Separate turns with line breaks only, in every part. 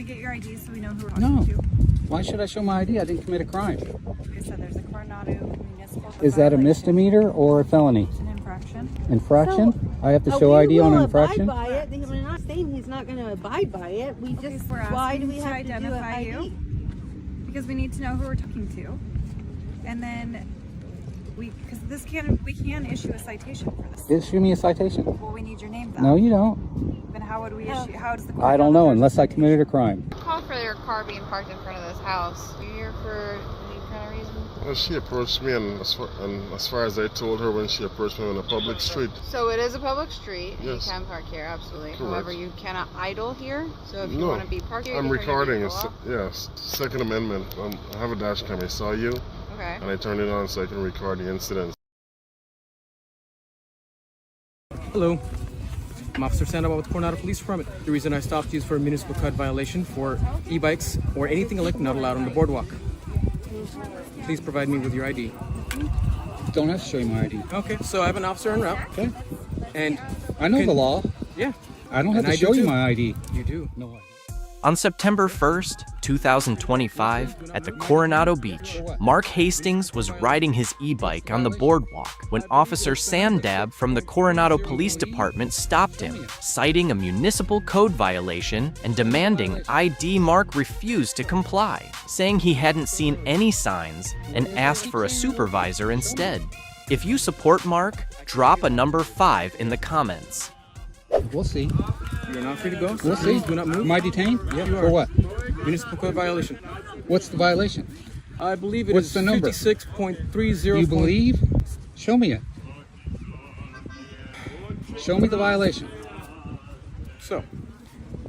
we get your ID so we know who we're talking to?
Why should I show my ID? I didn't commit a crime.
Like I said, there's a Coronado Municipal Code
Is that a
violation.
Misdemeanor or a felony?
An infraction.
Infraction?
So,
I have to show ID on an
will
infraction?
abide by it. We're not saying he's not going to abide by it. We
Okay,
just,
so we're
why do
asking
we
to
have to do an
identify
ID?
you? Because we need to know who we're talking to. And then because we can issue a citation for this.
Issue me a citation.
Well, we need your name though.
No, you don't.
Then how would we issue? How does the court
I don't know unless I committed a crime.
Call for their car being parked in front of this house. You here for any kind of reason?
Well, she approached me, and as far as I told her when she approached me on a public street.
So it is a public street, and
Yes.
you can park here, absolutely.
Correct.
However, you cannot idle here. So if you
No,
want to be parked here,
I'm
you turn your
recording.
vehicle off.
Yes, Second Amendment. I have a dash cam. I saw you,
Okay.
and I turned it on so I can record the incident.
Hello, I'm Officer Sandal with the Coronado Police Department. The reason I stopped you is for a municipal code violation for e-bikes or anything electric not allowed on the boardwalk. Please provide me with your ID.
Don't have to show you my ID.
Okay, so I have an officer en route.
Okay.
And
I know
can-
the law.
Yeah,
I don't have
And
to
I do
show you
too.
my ID.
you do.
No.
On September 1st, 2025, at the Coronado Beach, Mark Hastings was riding his e-bike on the boardwalk when Officer Sandal from the Coronado Police Department stopped him, citing a municipal code violation and demanding ID. Mark refused to comply, saying he hadn't seen any signs and asked for a supervisor instead. If you support Mark, drop a number 5 in the comments.
We'll see.
You're not free to go. So
We'll see.
please do not move.
Am I detained?
Yeah, you
For
are.
what?
Municipal code violation.
What's the violation?
I believe it
What's
is
the number?
56.30.
You believe? Show me it. Show me the violation.
So,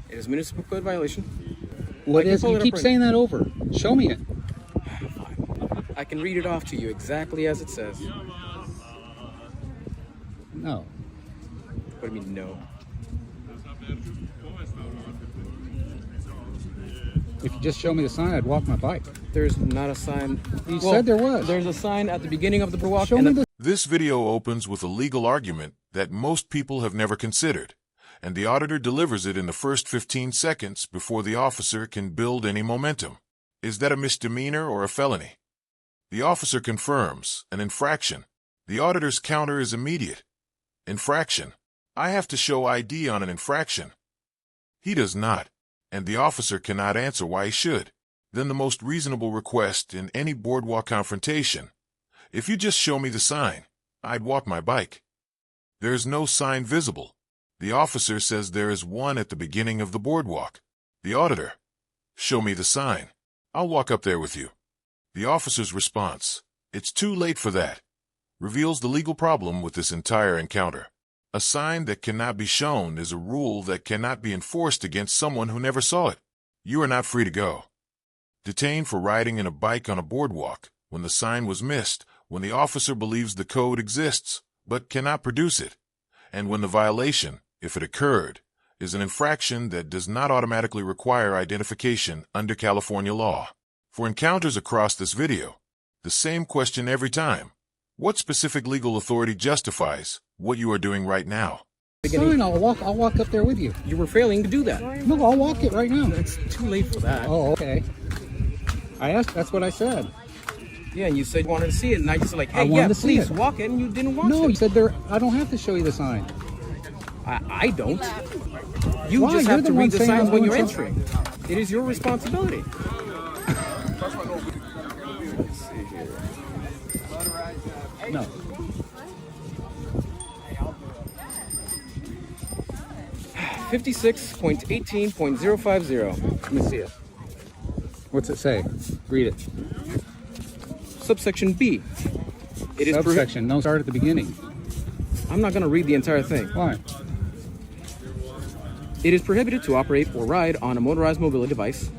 it is municipal code violation.
What
can
is?
pull
You
it up
keep
right
saying that over. Show me it.
I can read it off to you exactly as it says.
No.
What do you mean, no?
If you just show me the sign, I'd walk my bike.
There's not a sign.
You said there was.
There's a sign at the beginning of the boardwalk.
Show
and
me the.
This video opens with a legal argument that most people have never considered, and the auditor delivers it in the first 15 seconds before the officer can build any momentum. Is that a misdemeanor or a felony? The officer confirms an infraction. The auditor's counter is immediate. Infraction. I have to show ID on an infraction. He does not, and the officer cannot answer why he should. Then the most reasonable request in any boardwalk confrontation: if you just show me the sign, I'd walk my bike. There is no sign visible. The officer says there is one at the beginning of the boardwalk. The auditor: show me the sign. I'll walk up there with you. The officer's response: it's too late for that, reveals the legal problem with this entire encounter. A sign that cannot be shown is a rule that cannot be enforced against someone who never saw it. You are not free to go. Detained for riding in a bike on a boardwalk when the sign was missed, when the officer believes the code exists but cannot produce it, and when the violation, if it occurred, is an infraction that does not automatically require identification under California law. For encounters across this video, the same question every time: what specific legal authority justifies what you are doing right now?
Fine, I'll walk up there with you.
You were failing to do that.
No, I'll walk it right now.
It's too late for that.
Oh, okay. I asked. That's what I said.
Yeah, and you said you wanted to see it, and I just like,
I
hey,
wanted
yeah,
to see
please
it.
walk it, and you didn't want
No,
to.
you said there. I don't have to show you the sign.
I don't. You
Why?
just
You're
have
the
to
one
read the
saying
signs
I'm
when you're
doing
entering. It is your responsibility. Let's see here.
No.
$56.18.050.
Let me see it. What's it say? Read it.
Subsection B. It is
Subsection. No, start at the beginning.
I'm not going to read the entire thing.
Why?
It is prohibited to operate or ride on a motorized mobility device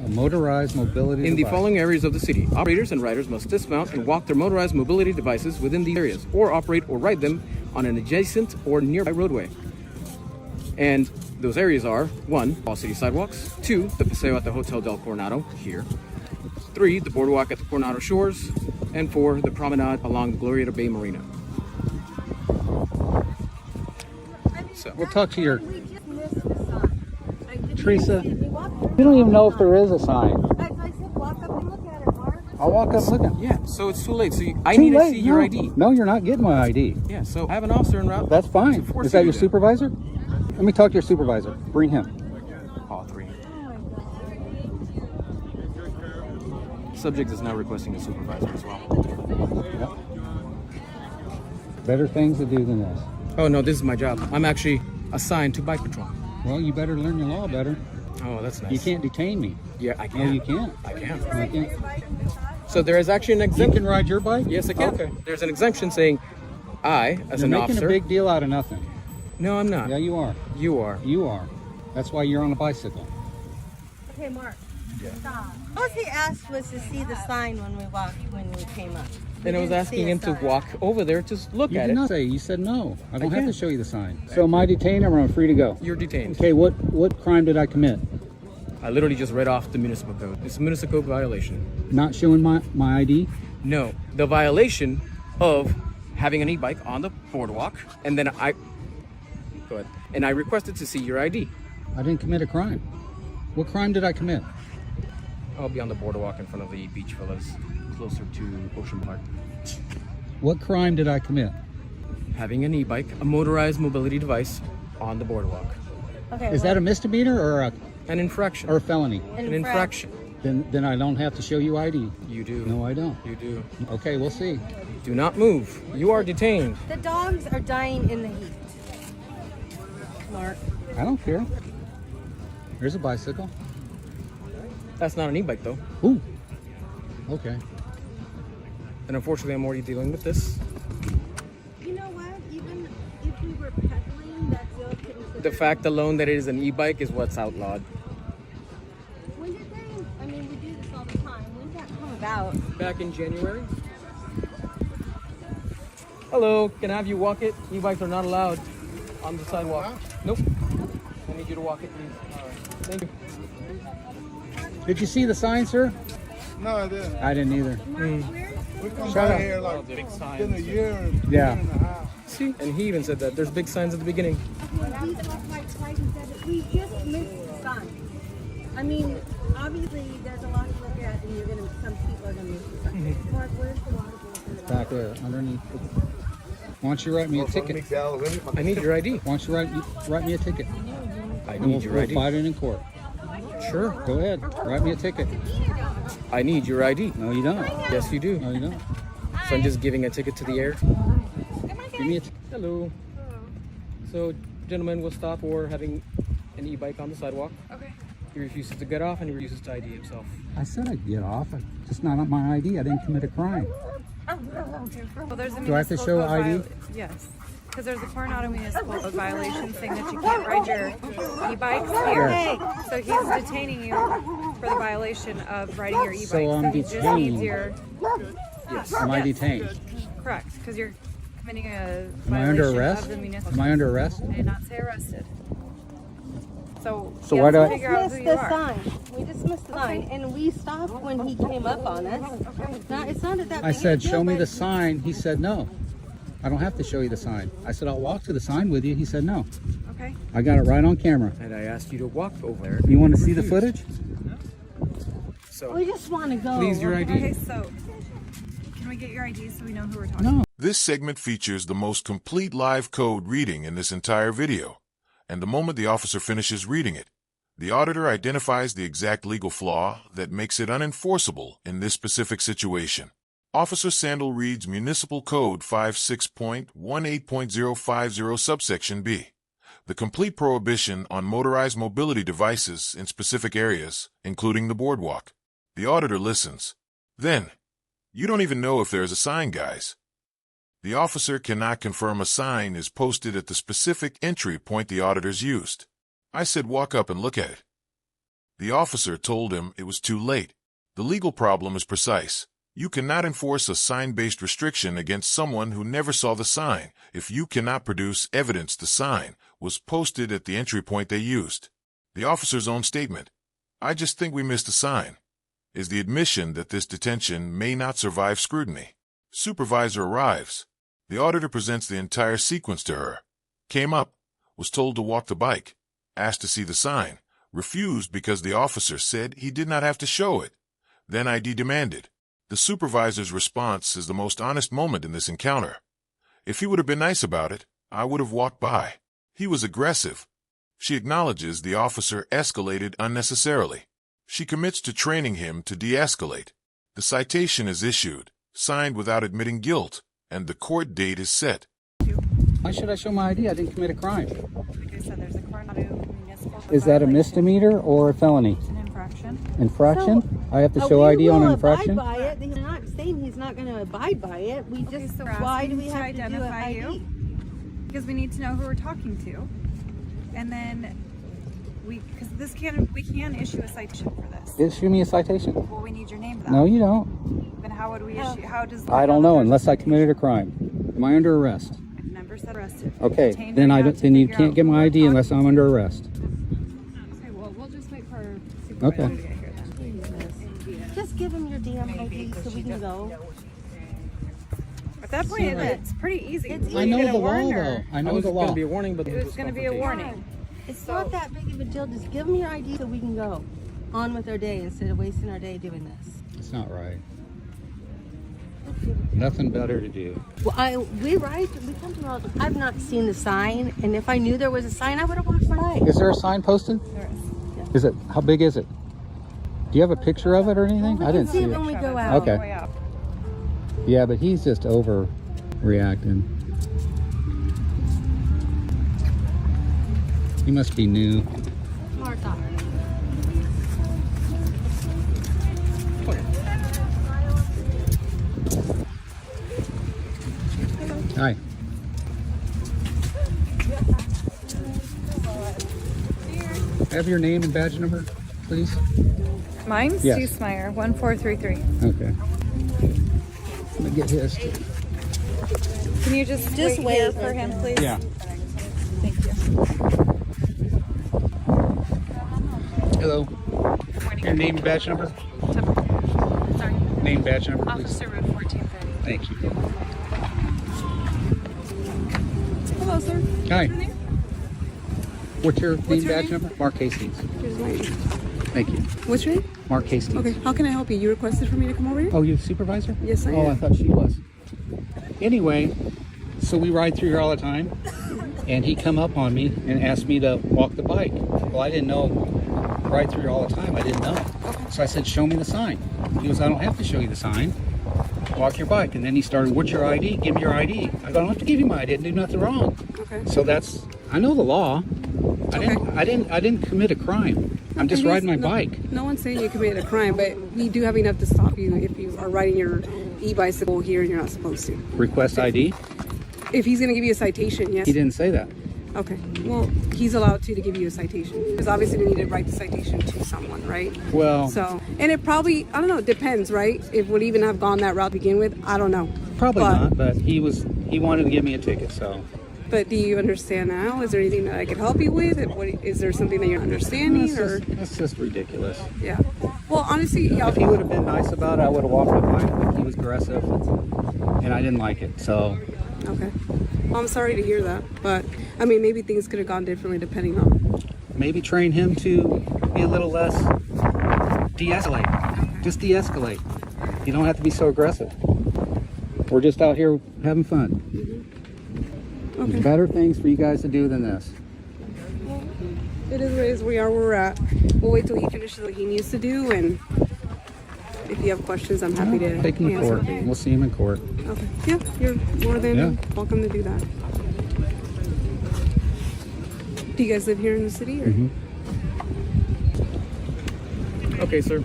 A motorized mobility
in the
device.
following areas of the city. Operators and riders must dismount and walk their motorized mobility devices within these areas, or operate or ride them on an adjacent or nearby roadway. And those areas are: 1, all city sidewalks; 2, the Paseo at the Hotel del Coronado, here; 3, the boardwalk at the Coronado shores; and 4, the promenade along the Glorieta Bay Marina. So,
We'll talk to your
We just missed the sign.
Teresa.
We walked
You don't even know if there is a sign.
I said walk up and look at it, Mark.
I'll walk up looking.
Yeah, so it's too late. So I need to see your ID.
No, you're not getting my ID.
Yeah, so I have an officer en route.
That's fine.
to force
Is that
you
your
to.
supervisor? Let me talk to your supervisor. Bring him.
All three. Subject is now requesting a supervisor as well.
Yep. Better things to do than this.
Oh no, this is my job. I'm actually assigned to bike patrol.
Well, you better learn your law better.
Oh, that's nice.
You can't detain me.
Yeah, I
No,
can.
you can't.
I can.
You can't.
So there is actually an
You
exemption.
can ride your bike?
Yes, I can.
Okay.
There's an exemption saying, I, as
You're
an
making
officer.
a big deal out of nothing.
No, I'm not.
Yeah, you are.
You are.
You are. That's why you're on a bicycle.
Okay, Mark. Stop. All he asked was to see the sign when we came up.
And I was asking him to walk over there to look
You
at
did
it.
not say. You said no. I don't have
can.
to show you the sign. So am I detained or am I free to go?
You're detained.
Okay, what crime did I commit?
I literally just read off the municipal code. It's a municipal code violation.
Not showing my ID?
No, the violation of having an e-bike on the boardwalk, and then go ahead. And I requested to see your ID.
I didn't commit a crime. What crime did I commit?
I'll be on the boardwalk in front of the beach villas, closer to Ocean Park.
What crime did I commit?
Having an e-bike, a motorized mobility device, on the boardwalk.
Okay.
Is that a misdemeanor or
An infraction.
a felony?
An infraction.
Then I don't have to show you ID.
You do.
No, I don't.
You do.
Okay, we'll see.
Do not move. You are detained.
The dogs are dying in the heat. Mark.
I don't care. There's a bicycle.
That's not an e-bike though.
Ooh. Okay.
And unfortunately, I'm already dealing with this.
You know what? Even if we were pedaling, that's still considered.
The fact alone that it is an e-bike is what's outlawed.
When did they? I mean, we do this all the time. When did that come about?
Back in January. Hello, can I have you walk it? E-bikes are not allowed on the sidewalk. Nope. I need you to walk it, please. All right. Thank you.
Did you see the sign, sir?
No, I didn't.
I didn't either.
We come
Shut
by
up.
here like
Big signs.
in a year,
Yeah.
year and a half.
See? And he even said that. There's big signs at the beginning.
Okay, we talked like and said that we just missed the sign. I mean, obviously, there's a lot to look at, and some people are gonna miss the sign. Mark, where's the water bill?
Back there, underneath. Why don't you write me a ticket?
I need your ID.
Why don't you write me a ticket?
I
And
need your
we'll
ID.
fight it in court.
Sure.
Go ahead, write me a ticket.
I need your ID.
No, you don't.
Yes, you do.
No, you don't.
So I'm just giving a ticket to the air.
Give me a ticket.
Hello. So, gentlemen, will stop for having an e-bike on the sidewalk.
Okay.
He refuses to get off and he refuses to ID himself.
I said I'd get off. It's just not on my ID. I didn't commit a crime.
Well, there's a
Do I have to
municipal
show
code
ID?
Yes. Because there's a Coronado municipal code violation saying that you can't ride your e-bikes here. So he's detaining you for the violation of riding your e-bike.
So I'm
he just
detained.
needs your
Yes.
Am I
Yes.
detained?
correct because you're committing a
Am I under
violation
arrest?
of the municipal.
Am I under arrest?
I did not say arrested. So
So
he
why
has
do
to
I-
figure out who
Dismissed
you
the
are.
sign. We dismissed the sign, and we stopped when he came up on us. It's not that
I
big
said,
a deal,
show me
but
the sign. He said, no. I don't have to show you the sign. I said, I'll walk to the sign with you. He said, no.
Okay.
I got it right on camera.
And I asked you to walk over there.
You want to see the footage?
So,
We just want to go.
please, your ID.
Okay. So can we get your ID so we know who we're talking?
No.
This segment features the most complete live code reading in this entire video, and the moment the officer finishes reading it, the auditor identifies the exact legal flaw that makes it unenforceable in this specific situation. Officer Sandal reads Municipal Code 56.18.050 subsection B, the complete prohibition on motorized mobility devices in specific areas, including the boardwalk. The auditor listens. Then, you don't even know if there is a sign, guys. The officer cannot confirm a sign is posted at the specific entry point the auditors used. I said walk up and look at it. The officer told him it was too late. The legal problem is precise. You cannot enforce a sign-based restriction against someone who never saw the sign if you cannot produce evidence the sign was posted at the entry point they used. The officer's own statement, I just think we missed a sign, is the admission that this detention may not survive scrutiny. Supervisor arrives. The auditor presents the entire sequence to her. Came up, was told to walk the bike, asked to see the sign, refused because the officer said he did not have to show it. Then ID demanded. The supervisor's response is the most honest moment in this encounter. If he would have been nice about it, I would have walked by. He was aggressive. She acknowledges the officer escalated unnecessarily. She commits to training him to de-escalate. The citation is issued, signed without admitting guilt, and the court date is set.
Why should I show my ID? I didn't commit a crime.
Like I said, there's a Coronado municipal.
Is that a misdemeanor or a felony?
It's an infraction.
Infraction? I have to show ID on an infraction?
We will abide by it. He's not saying he's not going to abide by it. We just,
So
why do we
to
have to do an
identify
ID?
you? Because we need to know who we're talking to. And then because we can issue a citation for this.
Issue me a citation.
Well, we need your name for that.
No, you don't.
Then how would we issue? How does?
I don't know unless I committed a crime. Am I under arrest?
I've never said arrested.
Okay,
Detained
then
right
I
now
don't,
to
then you
figure
can't
out
get
who
my
we're
ID unless
talking
I'm under arrest.
Okay, well, we'll just wait for our supervisor
Okay.
to get here then.
Just give him your damn ID so we can go.
At that point, it's pretty easy.
It's
I know
Get a
the law
warning
though.
or-
I know the
going to
law.
be a warning, but
It was going to be a warning.
It's not that big of a deal. Just give him your ID so we can go on with our day instead of wasting our day doing this.
It's not right. Nothing better to do.
Well, we come to all. I've not seen the sign, and if I knew there was a sign, I would have walked by.
Is there a sign posted?
There is.
Is it? How big is it? Do you have a picture of it or anything?
We
I
can
didn't
see
see
it when
it.
we go
It's
out.
all the
Okay.
way up.
Yeah, but he's just overreacting. He must be new.
Martha.
Hi. Have your name and badge number, please?
Mine's
Yes.
Deesmeyer, 1433.
Okay. Let me get his too.
Can you just wait
wait
here for him, please?
Yeah.
Thank you.
Hello. Your name and badge number?
Sorry.
Name, badge number, please.
Officer Route 1430.
Thank you.
Hello, sir.
Hi. What's your name,
your
badge
name?
number? Mark Hastings.
Here's my name.
Thank you.
What's your name?
Mark Hastings.
Okay, how can I help you? You requested for me to come over here?
Oh, you supervisor?
Yes, I
Oh, I
am.
thought she was. Anyway, so we ride through here all the time, and he come up on me and asked me to walk the bike. Well, I didn't know. Ride through here all the time. I didn't know. So I said, show me the sign. He goes, I don't have to show you the sign. Walk your bike. And then he started, what's your ID? Give me your ID. I go, I don't have to give you my ID. I didn't do nothing wrong.
Okay.
So I know the law. I didn't commit a crime. I'm just riding my bike.
No one's saying you committed a crime, but we do have enough to stop you if you are riding your e-bicycle here and you're not supposed to.
Request ID?
If he's going to give you a citation, yes.
He didn't say that.
Okay. Well, he's allowed to give you a citation. Because obviously they need to write the citation to someone, right?
Well,
So, and it probably, I don't know, it depends, right? It would even have gone that route to begin with. I don't know.
probably not, but he wanted to give me a ticket, so.
But do you understand now? Is there anything that I could help you with? Is there something that you're understanding?
That's just ridiculous.
Yeah. Well, honestly, yeah.
If he would have been nice about it, I would have walked up behind him. He was aggressive, and I didn't like it, so.
Okay. Well, I'm sorry to hear that, but I mean, maybe things could have gone differently depending on.
Maybe train him to be a little less de-escalate. Just de-escalate. You don't have to be so aggressive. We're just out here having fun.
Okay.
There's better things for you guys to do than this.
It is what it is. We are where we're at. We'll wait till he finishes what he needs to do, and if you have questions, I'm happy to
Take him to
answer.
court. We'll see him in court.
Okay. Yeah, you're more than
Yeah.
welcome to do that. Do you guys live here in the city? Or?
Okay, sir.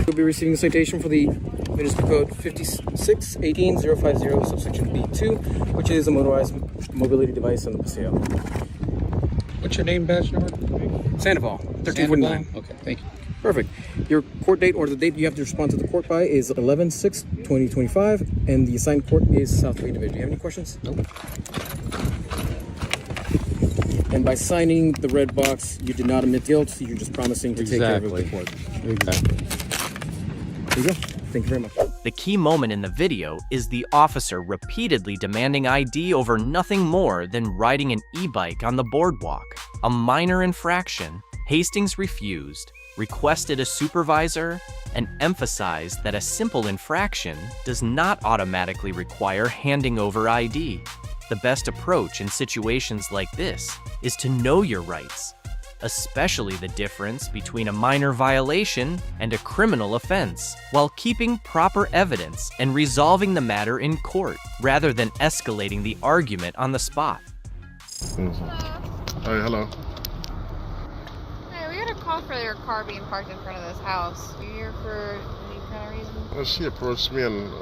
You'll be receiving a citation for the municipal code 5618050 subsection B2, which is a motorized mobility device on the paseo.
What's your name, badge number?
Sandoval, 1349.
Sandoval? Okay, thank you.
Perfect. Your court date, or the date you have to respond to the court by, is 11/6/2025, and the assigned court is South Bay Division. Do you have any questions?
Nope.
And by signing the red box, you did not admit guilt. You're just promising to take care of it with the court.
Exactly.
There you go. Thank you very much.
The key moment in the video is the officer repeatedly demanding ID over nothing more than riding an e-bike on the boardwalk, a minor infraction Hastings refused, requested a supervisor, and emphasized that a simple infraction does not automatically require handing over ID. The best approach in situations like this is to know your rights, especially the difference between a minor violation and a criminal offense, while keeping proper evidence and resolving the matter in court, rather than escalating the argument on the spot.
Hi, hello.
Hey, we got a call for your car being parked in front of this house. Are you here for any kind of reason?
Well, she approached me, and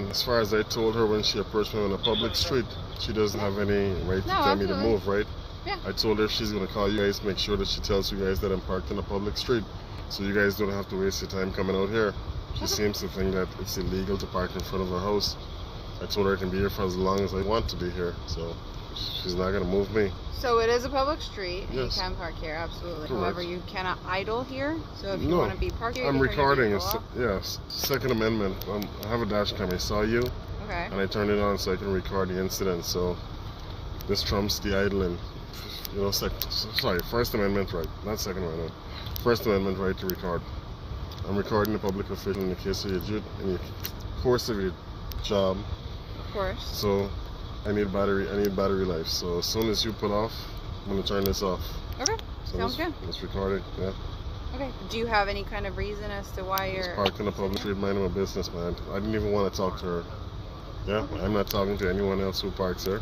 as far as I told her when she approached me on a public street, she doesn't have any right to tell me to move, right?
Yeah.
I told her she's going to call you guys, make sure that she tells you guys that I'm parked in a public street, so you guys don't have to waste your time coming out here. She seems to think that it's illegal to park in front of her house. I told her I can be here for as long as I want to be here, so she's not going to move me.
So it is a public street, and
Yes.
you can park here, absolutely.
Correct.
However, you cannot idle here, so if you
No,
want to be parked here,
I'm
you can turn your
recording.
vehicle off.
Yes, Second Amendment. I have a dash cam. I saw you,
Okay.
and I turned it on so I can record the incident. So this trumps the idling. You know, First Amendment right, not Second Amendment. First Amendment right to record. I'm recording the public official in the case of your in the course of your job.
Of course.
So I need battery life. So as soon as you pull off, I'm gonna turn this off.
Okay.
So
Sounds good.
Let's record it. Yeah.
Okay. Do you have any kind of reason as to why
Just
you're
parked in a public street, minding my business, man. I didn't even want to talk to her. Yeah, I'm not talking to anyone else who parks there.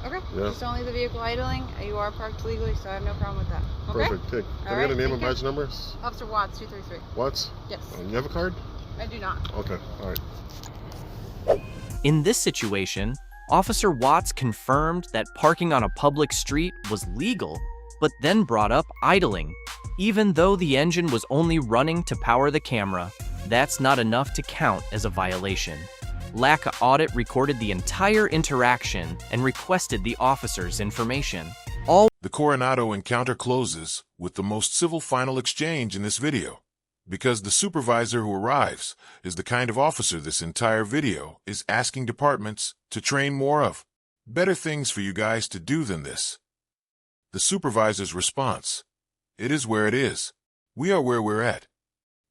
Okay.
Yeah.
Just only the vehicle idling. You are parked legally, so I have no problem with that. Okay.
Perfect. Can
All
I
right,
get a name and
thank you.
badge numbers?
Officer Watts, 233.
What?
Yes.
You have a card?
I do not.
Okay. All right.
In this situation, Officer Watts confirmed that parking on a public street was legal, but then brought up idling. Even though the engine was only running to power the camera, that's not enough to count as a violation. LACA Audit recorded the entire interaction and requested the officer's information.
The Coronado encounter closes with the most civil final exchange in this video, because the supervisor who arrives is the kind of officer this entire video is asking departments to train more of. Better things for you guys to do than this. The supervisor's response: it is where it is. We are where we're at.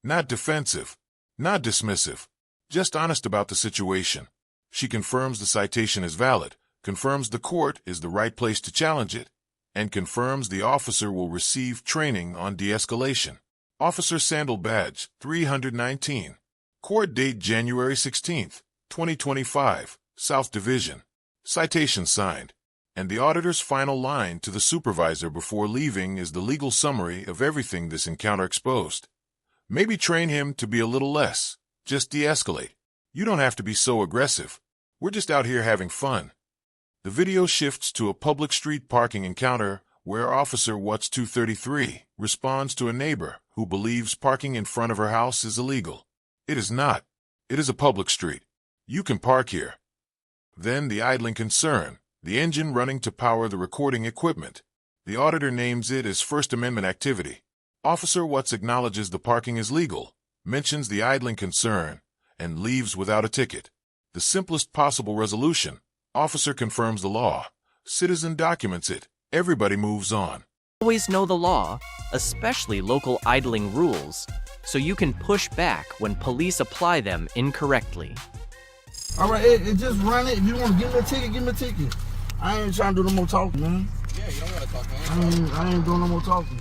Not defensive, not dismissive, just honest about the situation. She confirms the citation is valid, confirms the court is the right place to challenge it, and confirms the officer will receive training on de-escalation. Officer Sandal badge 319. Court date January 16th, 2025, South Division. Citation signed. And the auditor's final line to the supervisor before leaving is the legal summary of everything this encounter exposed. Maybe train him to be a little less. Just de-escalate. You don't have to be so aggressive. We're just out here having fun. The video shifts to a public street parking encounter where Officer Watts 233 responds to a neighbor who believes parking in front of her house is illegal. It is not. It is a public street. You can park here. Then the idling concern, the engine running to power the recording equipment. The auditor names it as First Amendment activity. Officer Watts acknowledges the parking is legal, mentions the idling concern, and leaves without a ticket. The simplest possible resolution. Officer confirms the law. Citizen documents it. Everybody moves on.
Always know the law, especially local idling rules, so you can push back when police apply them incorrectly.
All right, it just run it. If you want to give me a ticket, give me a ticket. I ain't trying to do no more talking, man.
Yeah, you don't gotta talk, man.
I ain't doing no more talking.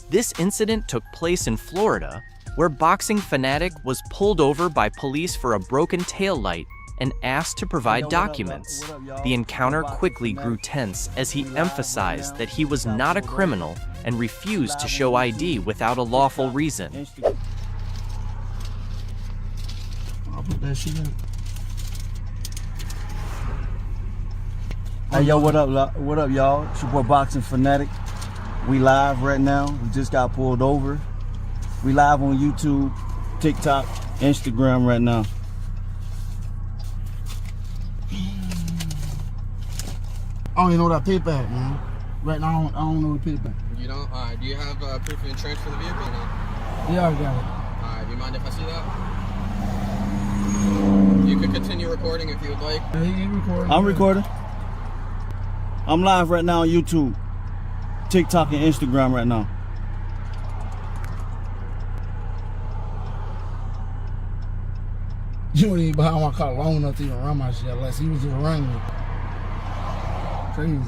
This incident took place in Florida, where boxing fanatic was pulled over by police for a broken taillight and asked to provide documents. The encounter quickly grew tense as he emphasized that he was not a criminal and refused to show ID without a lawful reason.
I'll put that shit in.
Hey, yo, what up, y'all? It's your boy Boxing Fanatic. We live right now. We just got pulled over. We live on YouTube, TikTok, Instagram right now.
I don't even know what I paid back, man. Right now, I don't know what I paid back.
You don't? Do you have proof of insurance for the vehicle or not?
Yeah, I got it.
Do you mind if I see that? You can continue recording if you would like.
Yeah, you recording?
I'm recording. I'm live right now on YouTube, TikTok, and Instagram right now.
You wouldn't even behind my car long enough to even run my shit unless he was just running me. Crazy.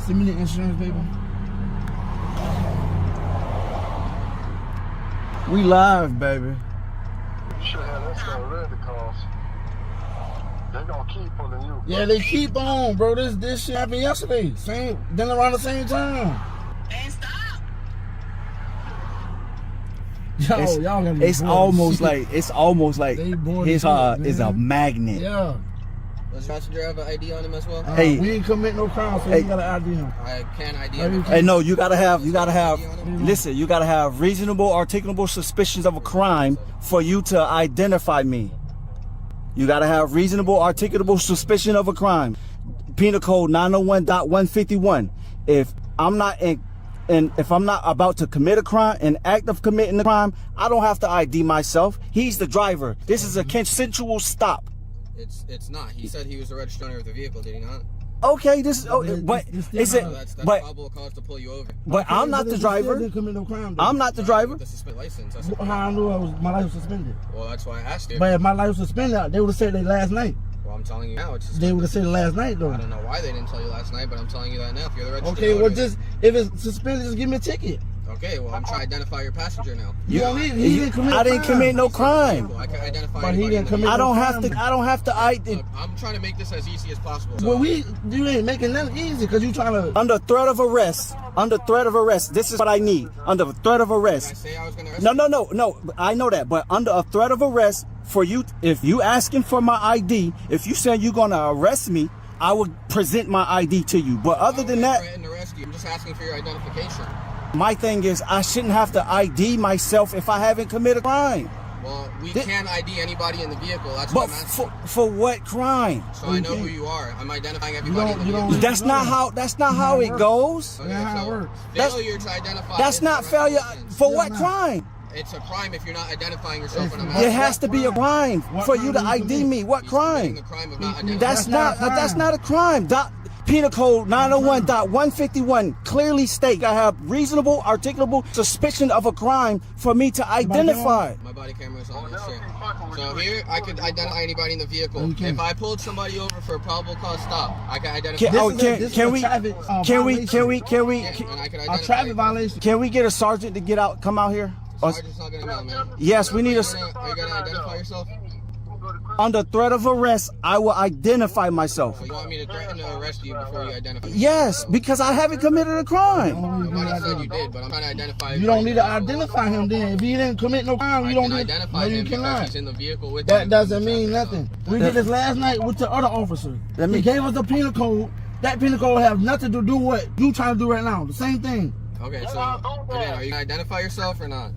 Send me the insurance, baby.
We live, baby.
You should have that stuff ready to cause. They're gonna keep pulling you.
Yeah, they keep on, bro. This shit happened yesterday. Then around the same time. And stop. Yo, y'all gonna be
It's almost like his
shit,
is a magnet.
Yeah.
Does your passenger have an ID on him as well?
Hey,
we ain't commit no crime, so you gotta ID him.
I can't ID him.
Hey, no, you gotta have. Listen, you gotta have reasonable, articulable suspicions of a crime for you to identify me. You gotta have reasonable, articulable suspicion of a crime. Penal Code 901.151. If I'm not about to commit a crime, an act of committing a crime, I don't have to ID myself. He's the driver. This is a consensual stop.
It's not. He said he was the registered owner of the vehicle, did he not?
Okay, but is it?
That's
But
probable cause to pull you over.
but I'm not the driver. I'm not the driver.
The suspended license.
How I knew my life was suspended?
Well, that's why I asked you.
But if my life was suspended, they would have said that last night.
Well, I'm telling you now.
They would have said it last night, though.
I don't know why they didn't tell you last night, but I'm telling you that now. If you're the registered
Okay,
owner,
well, if it's suspended, just give me a ticket.
Okay, well, I'm trying to identify your passenger now.
He didn't commit.
I didn't commit no crime.
I can identify.
But he didn't commit.
I don't have to ID.
Look, I'm trying to make this as easy as possible. So.
Well, you ain't making nothing easy because you trying to.
Under threat of arrest. Under threat of arrest. This is what I need. Under threat of arrest.
Did I say I was gonna arrest
No. I know that, but under a threat of arrest for you, if you asking for my ID, if you saying you're gonna arrest me, I would present my ID to you. But other than that,
I'm just asking for your identification.
my thing is I shouldn't have to ID myself if I haven't committed a crime.
Well, we can't ID anybody in the vehicle. That's what I'm asking.
For what crime?
So I know who you are. I'm identifying everybody in the vehicle.
That's not how it goes.
Okay, so failure to identify.
That's not failure. For what crime?
It's a crime if you're not identifying yourself.
It has to be a crime for you to ID me. What crime? That's not a crime. Penal Code 901.151 clearly states I have reasonable, articulable suspicion of a crime for me to identify.
My body camera is on this shit. So here, I could identify anybody in the vehicle. If I pulled somebody over for a probable cause stop, I can identify.
Traffic violation.
Can we get a sergeant to come out here?
Sergeant's not gonna know, man.
Yes, we need
Are you gonna identify yourself?
Under threat of arrest, I will identify myself.
So you want me to threaten to arrest you before you identify yourself?
Yes, because I haven't committed a crime.
Nobody said you did, but I'm trying to identify.
You don't need to identify him then. If he didn't commit no crime, you don't need to
identify him because he's in the vehicle with
That doesn't mean nothing. We did this last night with the other officer. He gave us the penal code. That penal code have nothing to do with what you trying to do right now. The same thing.
Okay, so again, are you gonna identify yourself or not?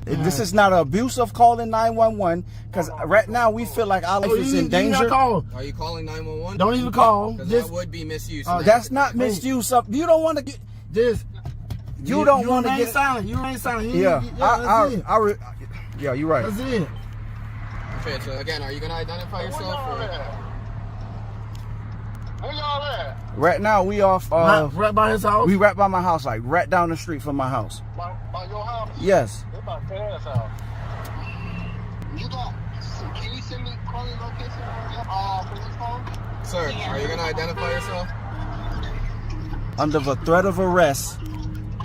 This is not an abuse of calling 911 because right now we feel like our life is in danger.
Are you calling 911?
Don't even call.
Because that would be misuse.
That's not misuse of. You don't want to get
this.
You don't want to get
silent. You ain't silent.
Yeah, yeah, you're right.
That's it.
Okay, so again, are you gonna identify yourself?
Where y'all at?
Right now we off.
Right by his house.
We right by my house, like right down the street from my house.
By your house?
Yes.
It's by Ted's house. Can you send me calling location on your police phone?
Sir, are you gonna identify yourself?
Under the threat of arrest.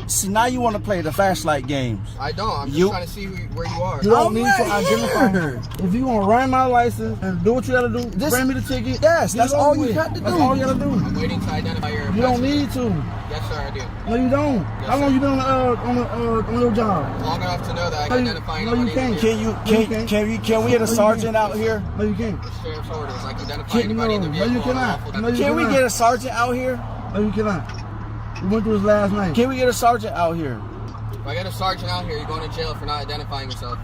See, now you want to play the flashlight games.
I don't. I'm just trying to see where you are.
You don't need to identify her. If you want to run my license and do what you gotta do, bring me the ticket.
Yes, that's all you got to do.
That's all you gotta do.
I'm waiting to identify your.
You don't need to.
Yes, sir, I do.
No, you don't.
Yes,
How long you been on your job?
Long enough to know that I can identify
anybody. No, you can't.
Can we get a sergeant out here?
No, you can't.
The sheriff's orders. I can identify anybody in the vehicle.
No, you cannot.
Can we get a sergeant out here?
No, you cannot. We went through this last night.
Can we get a sergeant out here?
If I get a sergeant out here, you're going to jail for not identifying yourself.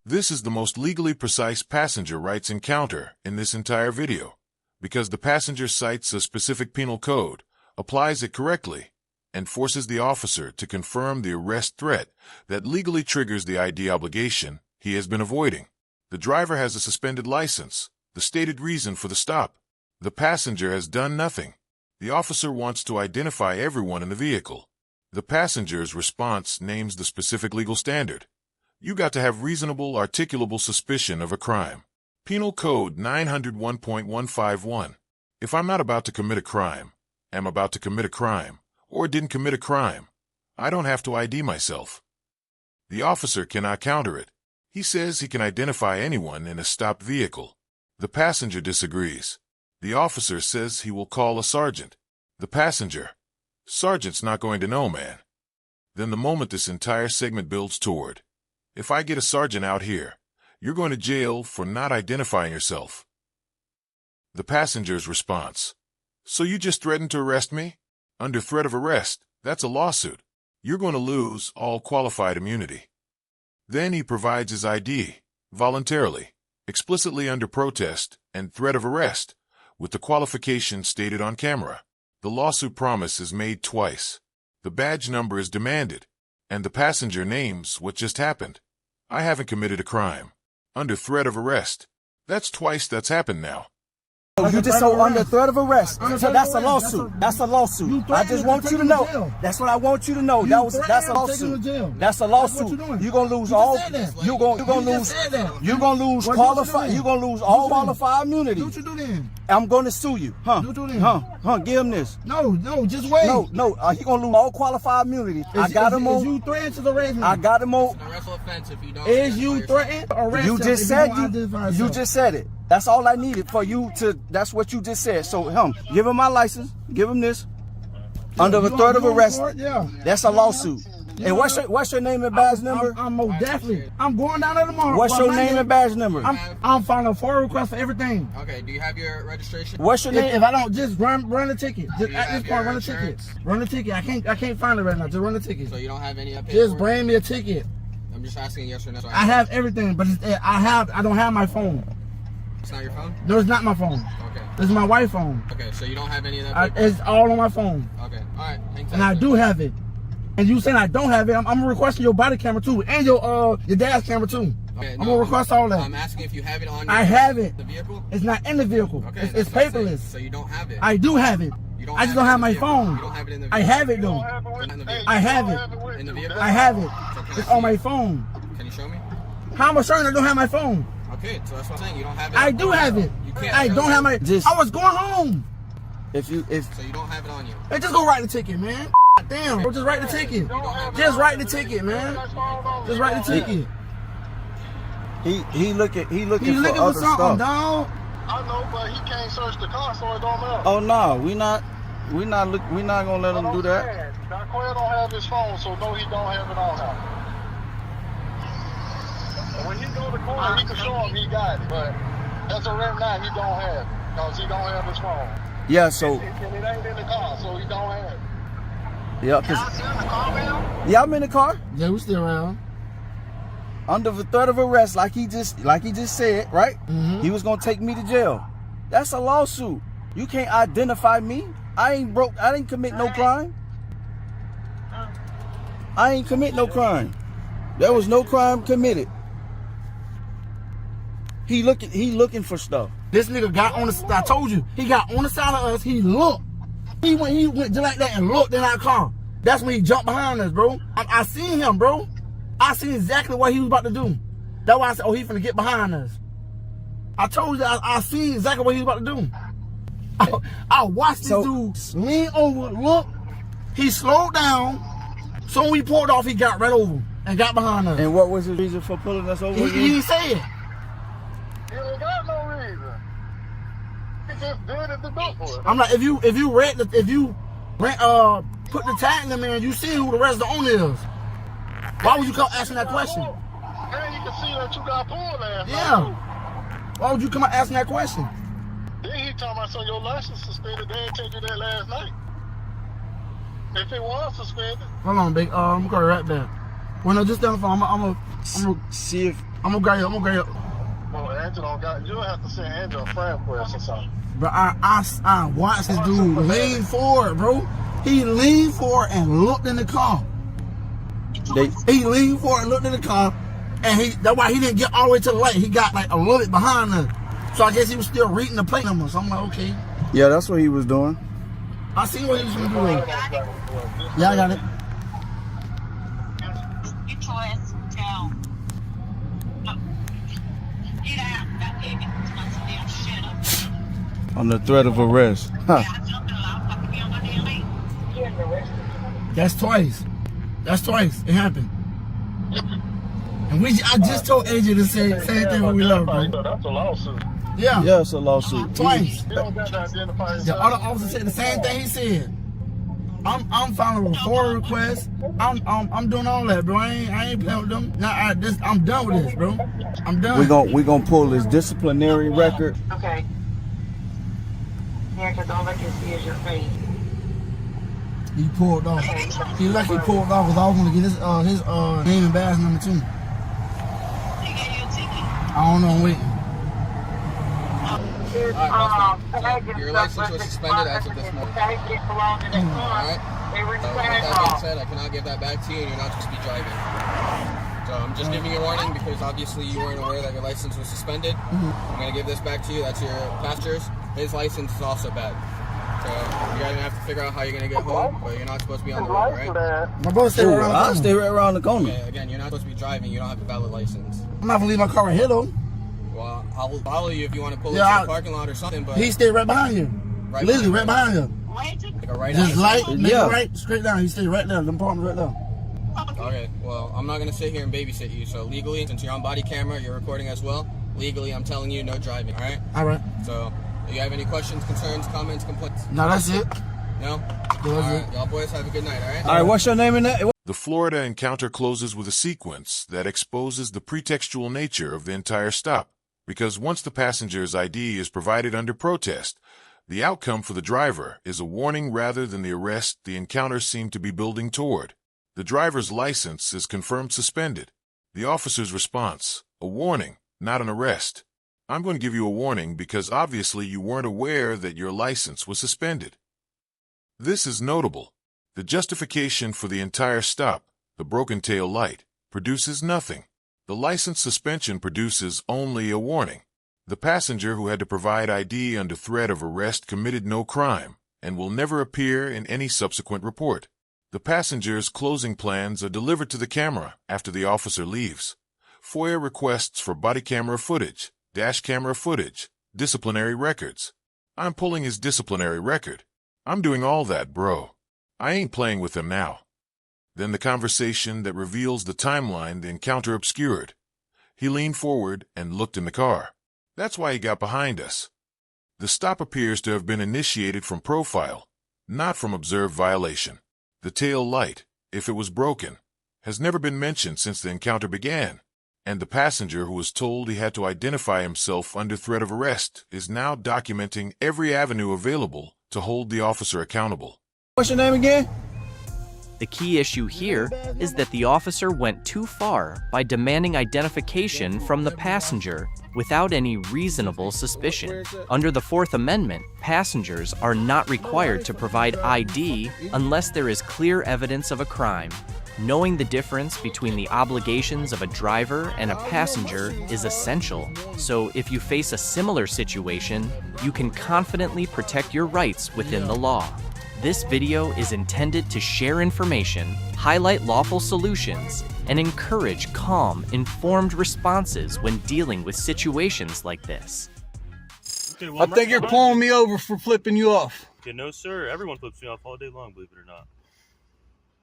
This is the most legally precise passenger rights encounter in this entire video, because the passenger cites a specific penal code, applies it correctly, and forces the officer to confirm the arrest threat that legally triggers the ID obligation he has been avoiding. The driver has a suspended license, the stated reason for the stop. The passenger has done nothing. The officer wants to identify everyone in the vehicle. The passenger's response names the specific legal standard. You got to have reasonable, articulable suspicion of a crime. Penal Code 901.151. If I'm not about to commit a crime, am about to commit a crime, or didn't commit a crime, I don't have to ID myself. The officer cannot counter it. He says he can identify anyone in a stopped vehicle. The passenger disagrees. The officer says he will call a sergeant. The passenger. Sergeant's not going to know, man. Then the moment this entire segment builds toward, if I get a sergeant out here, you're going to jail for not identifying yourself. The passenger's response. So you just threatened to arrest me? Under threat of arrest, that's a lawsuit. You're going to lose all qualified immunity. Then he provides his ID, voluntarily, explicitly under protest and threat of arrest, with the qualification stated on camera. The lawsuit promise is made twice. The badge number is demanded, and the passenger names what just happened. I haven't committed a crime. Under threat of arrest. That's twice that's happened now.
You just so under threat of arrest. So that's a lawsuit. That's a lawsuit. I just want you to know. That's what I want you to know. That's a lawsuit. That's a lawsuit. You're gonna lose all. You're gonna lose qualified. You're gonna lose all qualified immunity.
What you do then?
I'm gonna sue you. Give him this.
No, just wait.
No. He gonna lose all qualified immunity. I got him on.
You threatened to arrest me.
I got him on.
Is you threatened to arrest
You just said you just said it. That's all I needed for you to. That's what you just said. So give him my license. Give him this. Under the threat of arrest. That's a lawsuit. And what's your name and badge number?
I'm most definitely. I'm going down there tomorrow.
What's your name and badge number?
I'm filing a FOIA request for everything.
Okay, do you have your registration?
What's your name?
If I don't, just run the ticket. Just at this point, run the ticket. Run the ticket. I can't find it right now. Just run the ticket.
So you don't have any updates?
Just bring me a ticket.
I'm just asking yes or no.
I have everything, but I don't have my phone.
It's not your phone?
No, it's not my phone.
Okay.
This is my wife's phone.
Okay, so you don't have any of that?
It's all on my phone.
Okay, all right.
And I do have it. And you saying I don't have it, I'm requesting your body camera too, and your dad's camera too.
Okay,
I'm gonna request all that.
I'm asking if you have it on your
I have it.
The vehicle?
It's not in the vehicle.
Okay,
it's paperless.
So you don't have it?
I do have it. I just don't have my phone.
You don't have it in the
I have it though. I have it.
In the vehicle?
I have it. It's on my phone.
Can you show me?
How am I certain I don't have my phone?
Okay, so that's what I'm saying. You don't have it.
I do have it.
You can't.
I don't have my. I was going home.
So you
don't have it on you.
Hey, just go write the ticket, man. Damn, bro, just write the ticket. Just write the ticket, man. Just write the ticket.
He looking for
something,
other stuff.
dog.
I know, but he can't search the car, so it don't matter.
Oh no, we not gonna let him do that.
Quay don't have his phone, so no, he don't have it on him. When he go to court, he can show him he got it, but as of right now, he don't have it because he don't have his phone.
Yeah, so.
And it ain't in the car, so he don't have it.
Yeah, yeah, I'm in the car.
Yeah, we still around.
Under the threat of arrest, like he just said, right?
Mm-hmm.
He was gonna take me to jail. That's a lawsuit. You can't identify me. I ain't broke. I didn't commit no crime. I ain't commit no crime. There was no crime committed. He looking for stuff.
This nigga got on the. I told you, he got on the side of us. He looked. He went just like that and looked in our car. That's when he jumped behind us, bro. I seen him, bro. I seen exactly what he was about to do. That's why I said, oh, he finna get behind us. I told you that I seen exactly what he was about to do. I watched this dude lean over, look. He slowed down. So when we pulled off, he got right over and got behind us.
And what was his reason for pulling us over?
He said.
He ain't got no reason. He just did it to do for it.
I'm like, if you put the tag in there and you see who the rest of the owner is, why would you come asking that question?
Man, you can see that you got pulled last night.
Yeah. Why would you come out asking that question?
Then he talking about, so your license suspended. They didn't take you that last night. If it was suspended.
Hold on, big. I'm gonna go right back. Well, no, just down the phone. I'm gonna
see if
I'm gonna grab you.
Well, Angela don't got. You'll have to send Angela a friend request or something.
But I watched this dude lean forward, bro. He leaned forward and looked in the car. He leaned forward and looked in the car, and that's why he didn't get all the way to the light. He got like a little bit behind us. So I guess he was still reading the plate number. So I'm like, okay.
Yeah, that's what he was doing.
I see what he was doing. Yeah, I got it.
Under threat of arrest. Huh.
That's twice. That's twice. It happened. And I just told AJ the same thing when we left, bro.
That's a lawsuit.
Yeah.
Yeah, it's a lawsuit.
Twice.
You don't got to identify
The
yourself.
other officer said the same thing he said. I'm filing a referral request. I'm doing all that, bro. I ain't playing with them. Now I'm done with this, bro. I'm done.
We gonna pull his disciplinary record.
Okay. Yeah, because all I can see is your face.
He pulled off. He lucky he pulled off because I was gonna get his name and badge number too. I don't know. I'm waiting.
Your license was suspended as of this morning. Alright? With that being said, I cannot give that back to you and you're not supposed to be driving. So I'm just giving you a warning because obviously you weren't aware that your license was suspended. I'm going to give this back to you. That's your passenger's. His license is also bad. So you're going to have to figure out how you're going to get home, but you're not supposed to be on the road, right?
My brother stay right around the
I'll
corner.
stay right around the corner.
Okay, again, you're not supposed to be driving. You don't have a valid license.
I'm not gonna leave my car right here though.
Well, I will follow you if you want to pull
Yeah,
into the parking lot or something, but...
He stayed right behind you.
Right
Literally
behind
right behind you.
Like a right
Just light, make
Yeah.
it right, straight down. He stayed right there. Them apartments right there.
Okay, well, I'm not going to sit here and babysit you. So legally, since you're on body camera, you're recording as well. Legally, I'm telling you, no driving, all right?
All right.
So, do you have any questions, concerns, comments, complaints?
No, that's it.
No?
That's
All right,
it.
y'all boys have a good night, all right?
All right, what's your name in that?
The Florida encounter closes with a sequence that exposes the pretextual nature of the entire stop, because once the passenger's ID is provided under protest, the outcome for the driver is a warning rather than the arrest the encounter seemed to be building toward. The driver's license is confirmed suspended. The officer's response, a warning, not an arrest. I'm going to give you a warning because obviously you weren't aware that your license was suspended. This is notable. The justification for the entire stop, the broken tail light, produces nothing. The license suspension produces only a warning. The passenger who had to provide ID under threat of arrest committed no crime and will never appear in any subsequent report. The passenger's closing plans are delivered to the camera after the officer leaves. FOIA requests for body camera footage, dash camera footage, disciplinary records. I'm pulling his disciplinary record. I'm doing all that, bro. I ain't playing with him now. Then the conversation that reveals the timeline the encounter obscured. He leaned forward and looked in the car. That's why he got behind us. The stop appears to have been initiated from profile, not from observed violation. The tail light, if it was broken, has never been mentioned since the encounter began, and the passenger who was told he had to identify himself under threat of arrest is now documenting every avenue available to hold the officer accountable.
What's your name again?
The key issue here is that the officer went too far by demanding identification from the passenger without any reasonable suspicion. Under the Fourth Amendment, passengers are not required to provide ID unless there is clear evidence of a crime. Knowing the difference between the obligations of a driver and a passenger is essential, so if you face a similar situation, you can confidently protect your rights within the law. This video is intended to share information, highlight lawful solutions, and encourage calm, informed responses when dealing with situations like this.
Okay, well,
I think you're pulling me over for flipping you off.
Okay, no, sir. Everyone flips me off all day long, believe it or not.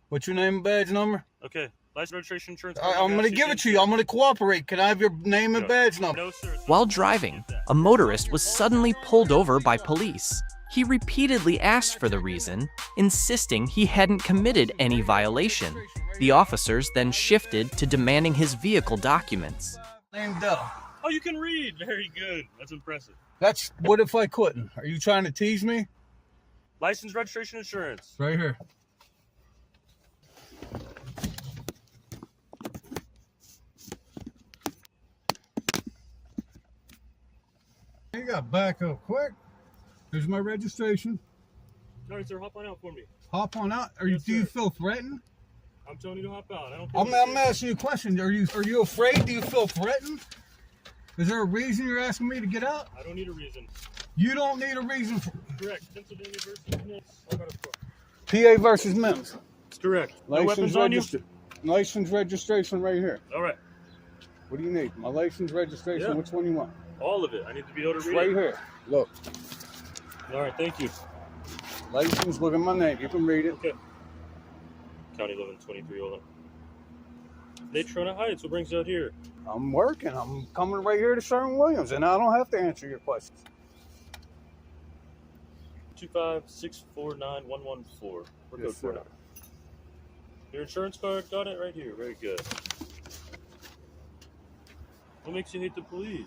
What's your name and badge number?
Okay, license, registration, insurance.
I'm going to give it to you. I'm going to cooperate. Can I have your name and badge number?
No, sir.
While driving, a motorist was suddenly pulled over by police. He repeatedly asked for the reason, insisting he hadn't committed any violation. The officers then shifted to demanding his vehicle documents.
Named Dell.
Oh, you can read. Very good. That's impressive.
That's what if I couldn't? Are you trying to tease me?
License, registration, insurance.
Right here. You got back up quick. Here's my registration.
All right, sir. Hop on out for me.
Hop on out.
Yes,
Do you
sir.
feel threatened?
I'm telling you to hop out. I don't care.
I'm asking you a question. Are you afraid? Do you feel threatened? Is there a reason you're asking me to get out?
I don't need a reason.
You don't need a reason for
Correct. Pennsylvania versus Mims. I got a foot.
PA versus Mims.
It's correct. No weapons on you?
License registration right here.
All right.
What do you need? My license registration.
Yeah.
Which one you want?
All of it. I need to be able to
It's
read
right
it.
here. Look.
All right, thank you.
License, look at my name. You can read it.
Okay. County 1123, hold on. Daytona Heights, what brings you out here?
I'm working. I'm coming right here to Sherwin-Williams, and I don't have to answer your questions.
256491114. We're
Yes,
code 49. Your insurance card, got it right here. Very good. What makes you hate the police?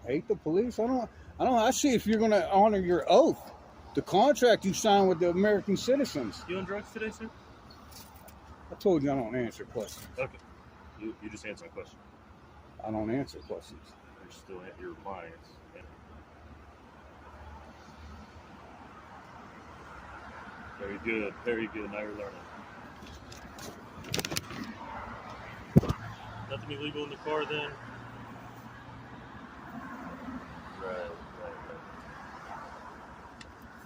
Hate the police? I don't. I see if you're going to honor your oath, the contract you signed with the American citizens.
You on drugs today, sir?
I told you I don't answer questions.
Okay. You just answer a question.
I don't answer questions.
You're replying. Yeah. Very good. Very good. Now you're learning. Nothing illegal in the car then? Right.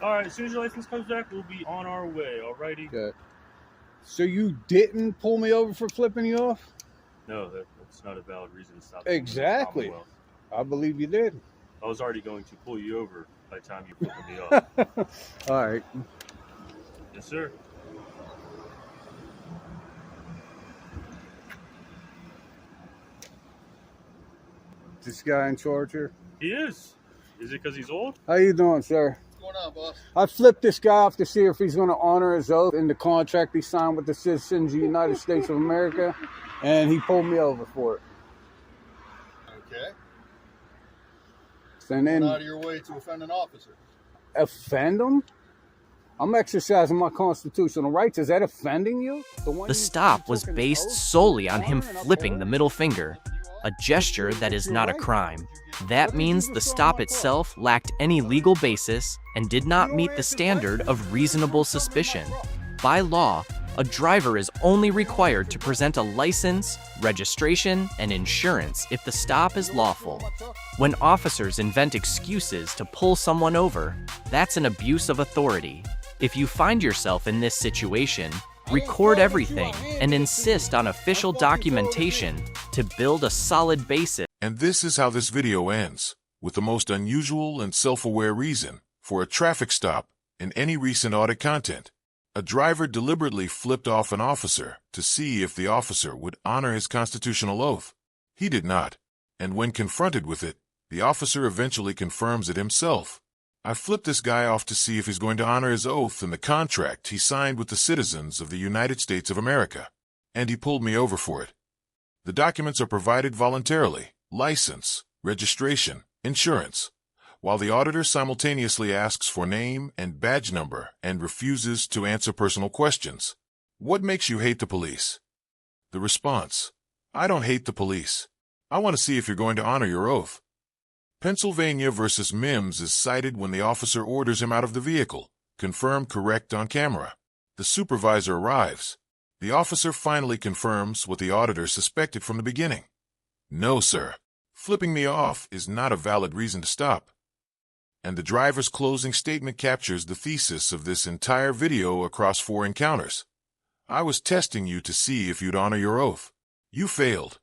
All right, as soon as your license comes back, we'll be on our way, alrighty?
Okay. So you didn't pull me over for flipping you off?
No, that's not a valid reason to stop.
Exactly. I believe you did.
I was already going to pull you over by the time you flipped me off.
All right.
Yes, sir.
This guy in charge here?
He is. Is it because he's old?
How you doing, sir?
What's going on, boss?
I flipped this guy off to see if he's going to honor his oath in the contract he signed with the citizens of the United States of America, and he pulled me over for it.
Okay.
And then
Going out of your way to offend an officer.
offend him? I'm exercising my constitutional rights. Is that offending you?
The stop was based solely on him flipping the middle finger, a gesture that is not a crime. That means the stop itself lacked any legal basis and did not meet the standard of reasonable suspicion. By law, a driver is only required to present a license, registration, and insurance if the stop is lawful. When officers invent excuses to pull someone over, that's an abuse of authority. If you find yourself in this situation, record everything and insist on official documentation to build a solid basis.
And this is how this video ends, with the most unusual and self-aware reason for a traffic stop in any recent audit content. A driver deliberately flipped off an officer to see if the officer would honor his constitutional oath. He did not, and when confronted with it, the officer eventually confirms it himself. I flipped this guy off to see if he's going to honor his oath in the contract he signed with the citizens of the United States of America, and he pulled me over for it. The documents are provided voluntarily: license, registration, insurance, while the auditor simultaneously asks for name and badge number and refuses to answer personal questions. What makes you hate the police? The response: I don't hate the police. I want to see if you're going to honor your oath. Pennsylvania versus Mims is cited when the officer orders him out of the vehicle, confirmed correct on camera. The supervisor arrives. The officer finally confirms what the auditor suspected from the beginning. No, sir. Flipping me off is not a valid reason to stop. And the driver's closing statement captures the thesis of this entire video across 4 encounters. I was testing you to see if you'd honor your oath. You failed.